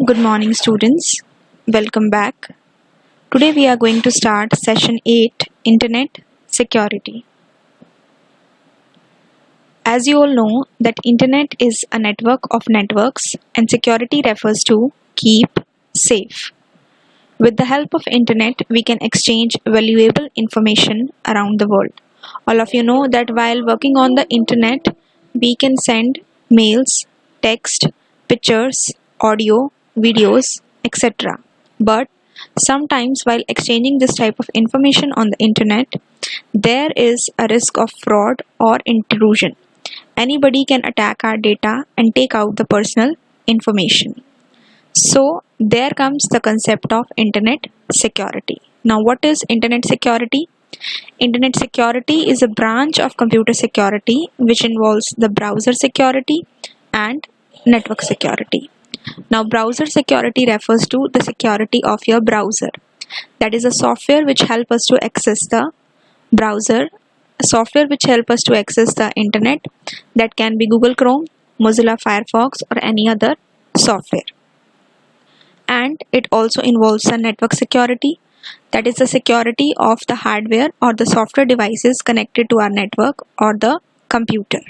Good morning, students. Welcome back. Today we are going to start Session 8 Internet Security. As you all know that Internet is a network of networks and security refers to keep safe. With the help of Internet, we can exchange valuable information around the world. All of you know that while working on the Internet, we can send mails, text, pictures, audio, videos, etc. But sometimes while exchanging this type of information on the Internet, there is a risk of fraud or intrusion. Anybody can attack our data and take out the personal information. So there comes the concept of internet security. Now what is internet security? Internet security is a branch of computer security which involves the browser security and network security. Now browser security refers to the security of your browser. That is a software which help us to access the browser, software which help us to access the internet. That can be Google Chrome, Mozilla Firefox or any other software. And it also involves the network security, that is the security of the hardware or the software devices connected to our network or the computer.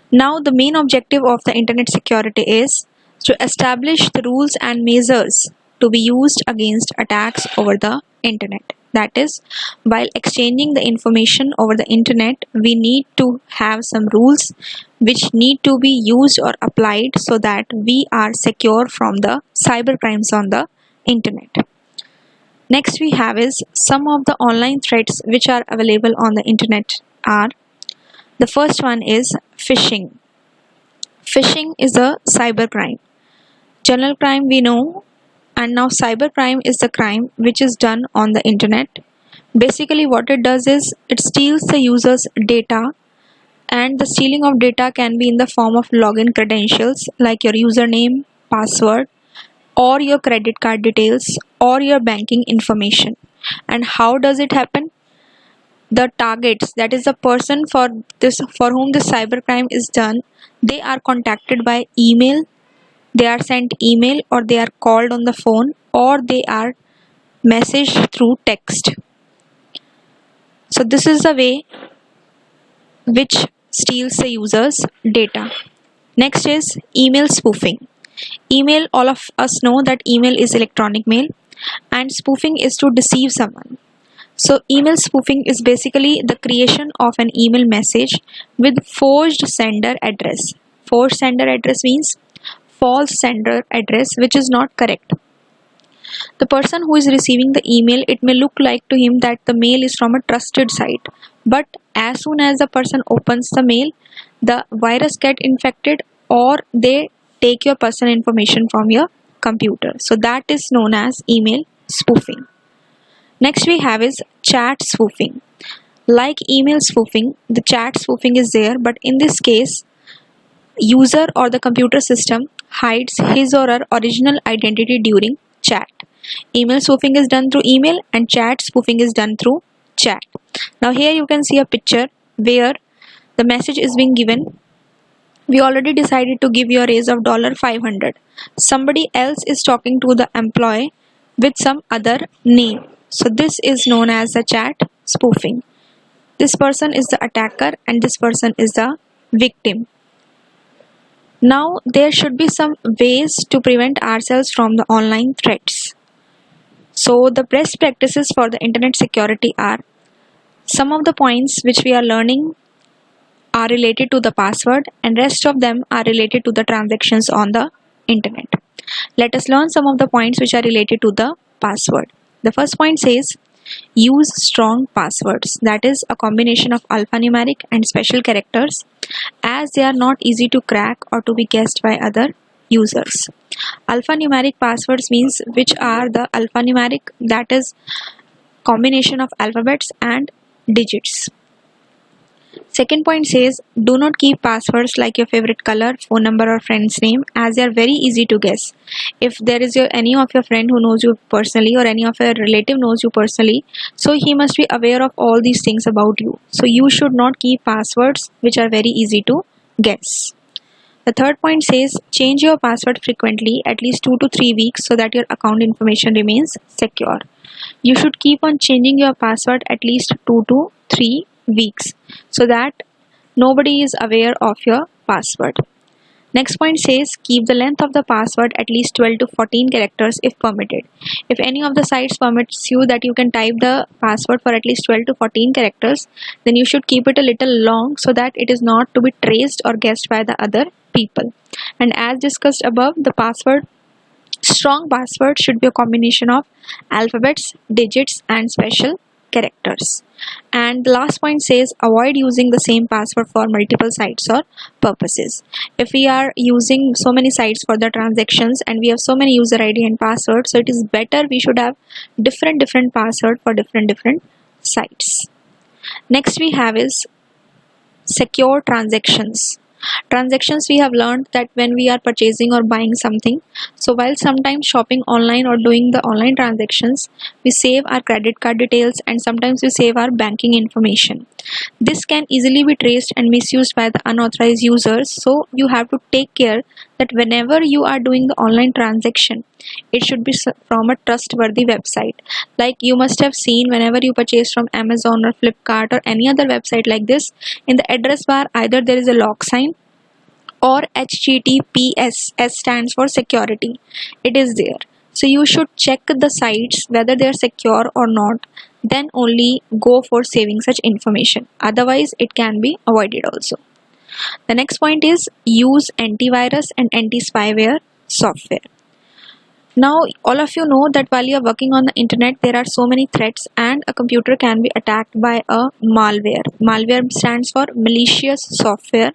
Now the main objective of the internet security is to establish the rules and measures to be used against attacks over the internet. That is, while exchanging the information over the internet, we need to have some rules which need to be used or applied so that we are secure from the cyber crimes on the internet. Next we have is some of the online threats which are available on the internet are. The first one is phishing. Phishing is a cybercrime. General crime we know, and now cybercrime is the crime which is done on the internet. Basically what it does is it steals the user's data, and the stealing of data can be in the form of login credentials like your username, password or your credit card details or your banking information. And how does it happen? The targets, that is the person for whom the cybercrime is done, they are contacted by email, they are sent email or they are called on the phone or they are messaged through text. So this is the way which steals the user's data. Next is email spoofing. Email, all of us know that email is electronic mail and spoofing is to deceive someone. So email spoofing is basically the creation of an email message with forged sender address. Forged sender address means false sender address which is not correct. The person who is receiving the email, it may look like to him that the mail is from a trusted site, but as soon as the person opens the mail, the virus get infected or they take your personal information from your computer. So that is known as email spoofing. Next we have is chat spoofing. Like email spoofing, the chat spoofing is there, but in this case user or the computer system hides his or her original identity during chat. Email spoofing is done through email and chat spoofing is done through chat. Now here you can see a picture where the message is being given. We already decided to give you a raise of $500. Somebody else is talking to the employee with some other name. So this is known as the chat spoofing. This person is the attacker and this person is the victim. Now there should be some ways to prevent ourselves from the online threats. So the best practices for the internet security are, some of the points which we are learning are related to the password and rest of them are related to the transactions on the internet. Let us learn some of the points which are related to the password. The first point says use strong passwords, that is a combination of alphanumeric and special characters, as they are not easy to crack or to be guessed by other users. Alphanumeric passwords means which are the alphanumeric, that is combination of alphabets and digits. Second point says do not keep passwords like your favorite color, phone number or friend's name, as they are very easy to guess. If there is any of your friend who knows you personally or any of your relative knows you personally, so he must be aware of all these things about you. So you should not keep passwords which are very easy to guess. The third point says change your password frequently, at least 2 to 3 weeks, so that your account information remains secure. You should keep on changing your password at least 2 to 3 weeks so that nobody is aware of your password. Next point says keep the length of the password at least 12 to 14 characters if permitted. If any of the sites permits you that you can type the password for at least 12 to 14 characters, then you should keep it a little long so that it is not to be traced or guessed by the other people. And as discussed above, the strong password should be a combination of alphabets, digits, and special characters. And the last point says avoid using the same password for multiple sites or purposes. If we are using so many sites for the transactions and we have so many user ID and passwords, so it is better we should have different password for different sites. Next we have is secure transactions. Transactions, we have learned that when we are purchasing or buying something, so while sometimes shopping online or doing the online transactions, we save our credit card details and sometimes we save our banking information. This can easily be traced and misused by the unauthorized users, so you have to take care that whenever you are doing the online transaction, it should be from a trustworthy website. Like you must have seen whenever you purchase from Amazon or Flipkart or any other website like this, in the address bar either there is a lock sign or HTTPS, S stands for security. It is there. So you should check the sites whether they are secure or not, then only go for saving such information. Otherwise it can be avoided also. The next point is use antivirus and anti-spyware software. Now all of you know that while you are working on the internet, there are so many threats and a computer can be attacked by a malware. Malware stands for malicious software,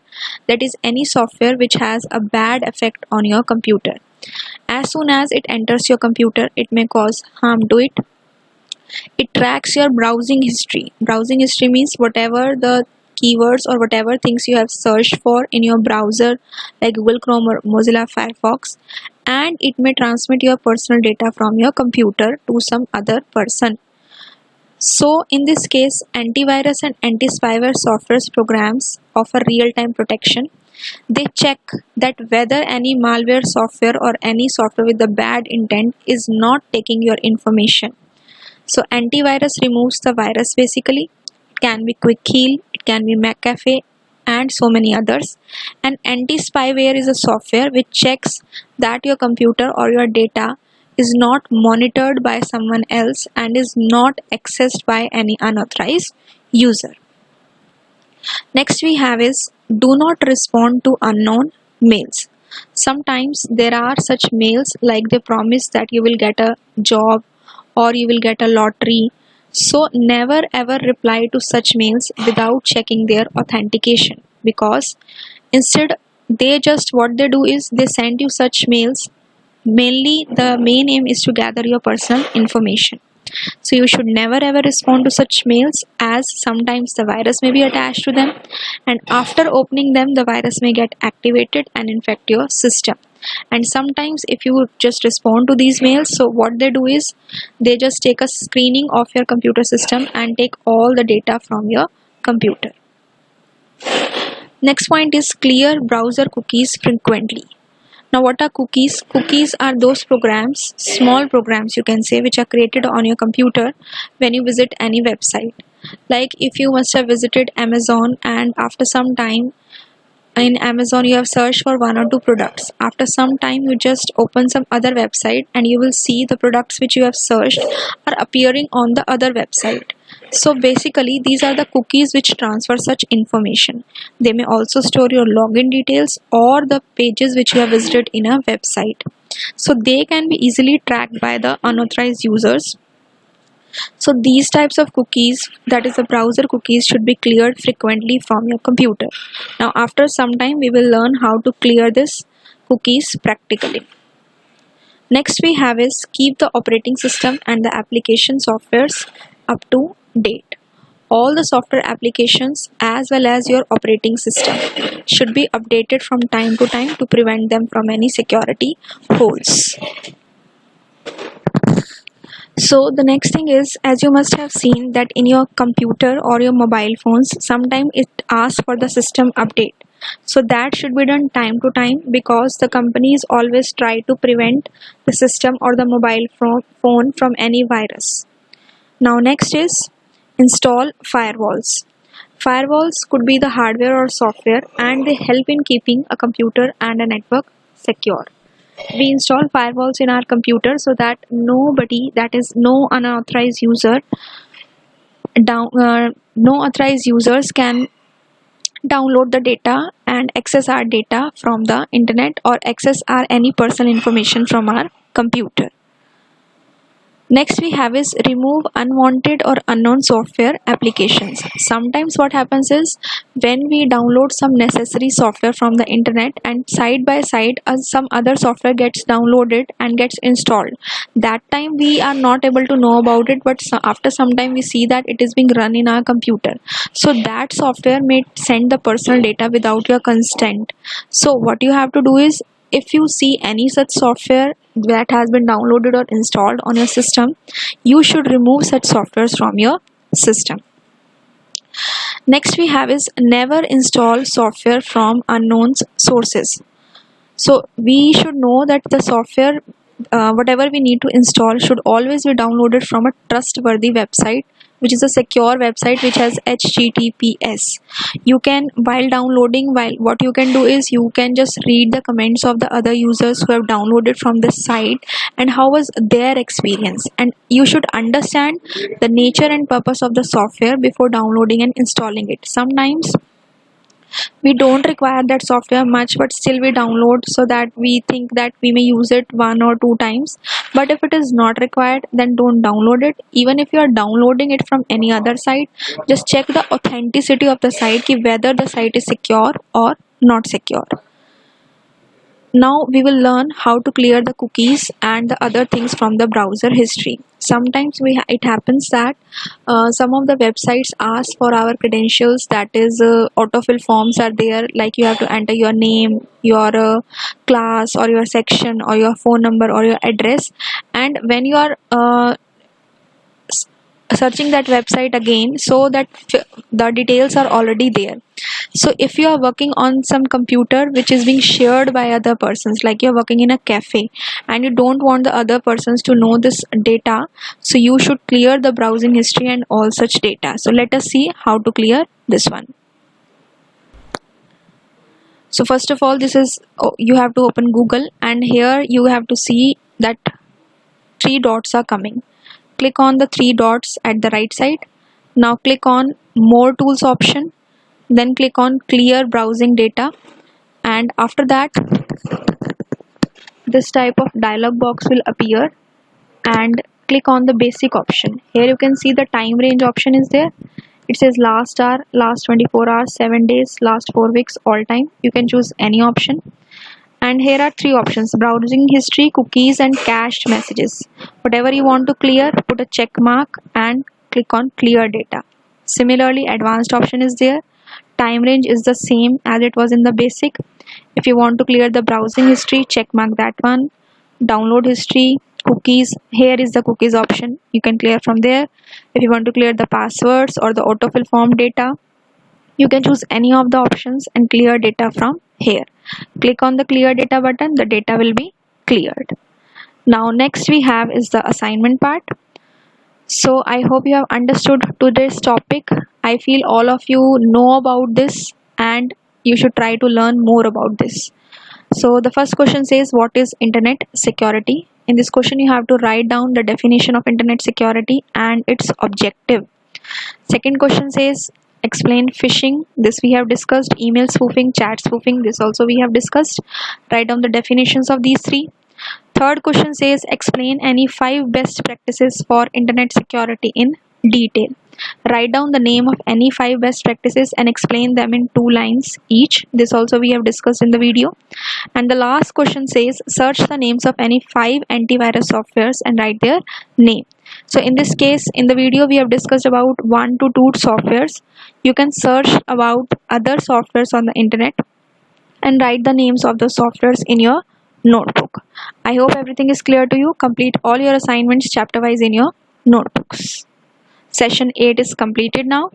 that is any software which has a bad effect on your computer. As soon as it enters your computer, it may cause harm to it. It tracks your browsing history. Browsing history means whatever the keywords or whatever things you have searched for in your browser like Google Chrome or Mozilla Firefox, and it may transmit your personal data from your computer to some other person. So in this case, antivirus and anti-spyware software programs offer real-time protection. They check that whether any malware software or any software with a bad intent is not taking your information. So antivirus removes the virus basically. It can be Quick Heal, it can be McAfee, and so many others. And anti-spyware is a software which checks that your computer or your data is not monitored by someone else and is not accessed by any unauthorized user. Next we have is do not respond to unknown mails. Sometimes there are such mails like they promise that you will get a job or you will get a lottery. So never ever reply to such mails without checking their authentication, because instead what they do is they send you such mails. Mainly the main aim is to gather your personal information. So you should never ever respond to such mails, as sometimes the virus may be attached to them, and after opening them the virus may get activated and infect your system. And sometimes if you just respond to these mails, so what they do is they just take a screening of your computer system and take all the data from your computer. Next point is clear browser cookies frequently. Now what are cookies? Cookies are those programs, small programs you can say, which are created on your computer when you visit any website. Like if you must have visited Amazon and after some time in Amazon you have searched for one or two products. After some time you just open some other website and you will see the products which you have searched are appearing on the other website. So basically these are the cookies which transfer such information. They may also store your login details or the pages which you have visited in a website. So they can be easily tracked by the unauthorized users. So these types of cookies, that is the browser cookies, should be cleared frequently from your computer. Now after some time we will learn how to clear this cookies practically. Next we have is keep the operating system and the application softwares up to date. All the software applications as well as your operating system should be updated from time to time to prevent them from any security holes. So the next thing is, as you must have seen that in your computer or your mobile phones, sometimes it asks for the system update. So that should be done time to time, because the companies always try to prevent the system or the mobile phone from any virus. Now next is install firewalls. Firewalls could be the hardware or software, and they help in keeping a computer and a network secure. We install firewalls in our computer so that nobody, that is no unauthorized user, no authorized users can download the data and access our data from the internet or access our any personal information from our computer. Next we have is remove unwanted or unknown software applications. Sometimes what happens is, when we download some necessary software from the internet and side by side some other software gets downloaded and gets installed, that time we are not able to know about it, but after some time we see that it is being run in our computer. So that software may send the personal data without your consent. So what you have to do is, if you see any such software that has been downloaded or installed on your system, you should remove such softwares from your system. Next we have is never install software from unknown sources. So we should know that the software, whatever we need to install, should always be downloaded from a trustworthy website, which is a secure website which has HTTPS. You can, while downloading, what you can do is, you can just read the comments of the other users who have downloaded from this site and how was their experience, and you should understand the nature and purpose of the software before downloading and installing it. Sometimes we don't require that software much, but still we download so that we think that we may use it 1 or 2 times. But if it is not required, then don't download it. Even if you are downloading it from any other site, just check the authenticity of the site, whether the site is secure or not secure. Now we will learn how to clear the cookies and the other things from the browser history. Sometimes it happens that some of the websites ask for our credentials, that is autofill forms are there, like you have to enter your name, your class or your section or your phone number or your address, and when you are searching that website again, so that the details are already there. So if you are working on some computer which is being shared by other persons, like you're working in a cafe and you don't want the other persons to know this data, so you should clear the browsing history and all such data. So let us see how to clear this one. So first of all, you have to open Google, and here you have to see that 3 dots are coming. Click on the 3 dots at the right side. Now click on more tools option, then click on clear browsing data, and after that this type of dialog box will appear, and click on the basic option. Here you can see the time range option is there. It says last hour, last 24 hours, 7 days, last 4 weeks, all time. You can choose any option. And here are 3 options: browsing history, cookies, and cached messages. Whatever you want to clear, put a check mark and click on clear data. Similarly, advanced option is there. Time range is the same as it was in the basic. If you want to clear the browsing history, check mark that one. Download history, cookies, here is the cookies option, you can clear from there. If you want to clear the passwords or the autofill form data, you can choose any of the options and clear data from here. Click on the clear data button, the data will be cleared. Now next we have is the assignment part. So I hope you have understood today's topic. I feel all of you know about this and you should try to learn more about this. So the first question says, what is internet security? In this question you have to write down the definition of internet security and its objective. Second question says, explain phishing. This we have discussed. Email spoofing, chat spoofing, this also we have discussed. Write down the definitions of these 3. Third question says, explain any 5 best practices for internet security in detail. Write down the name of any 5 best practices and explain them in 2 lines each. This also we have discussed in the video. And the last question says, search the names of any 5 antivirus softwares and write their name. So in this case, in the video we have discussed about 1 to 2 softwares. You can search about other softwares on the internet and write the names of the softwares in your notebook. I hope everything is clear to you. Complete all your assignments chapter wise in your notebooks. Session 8 is completed now.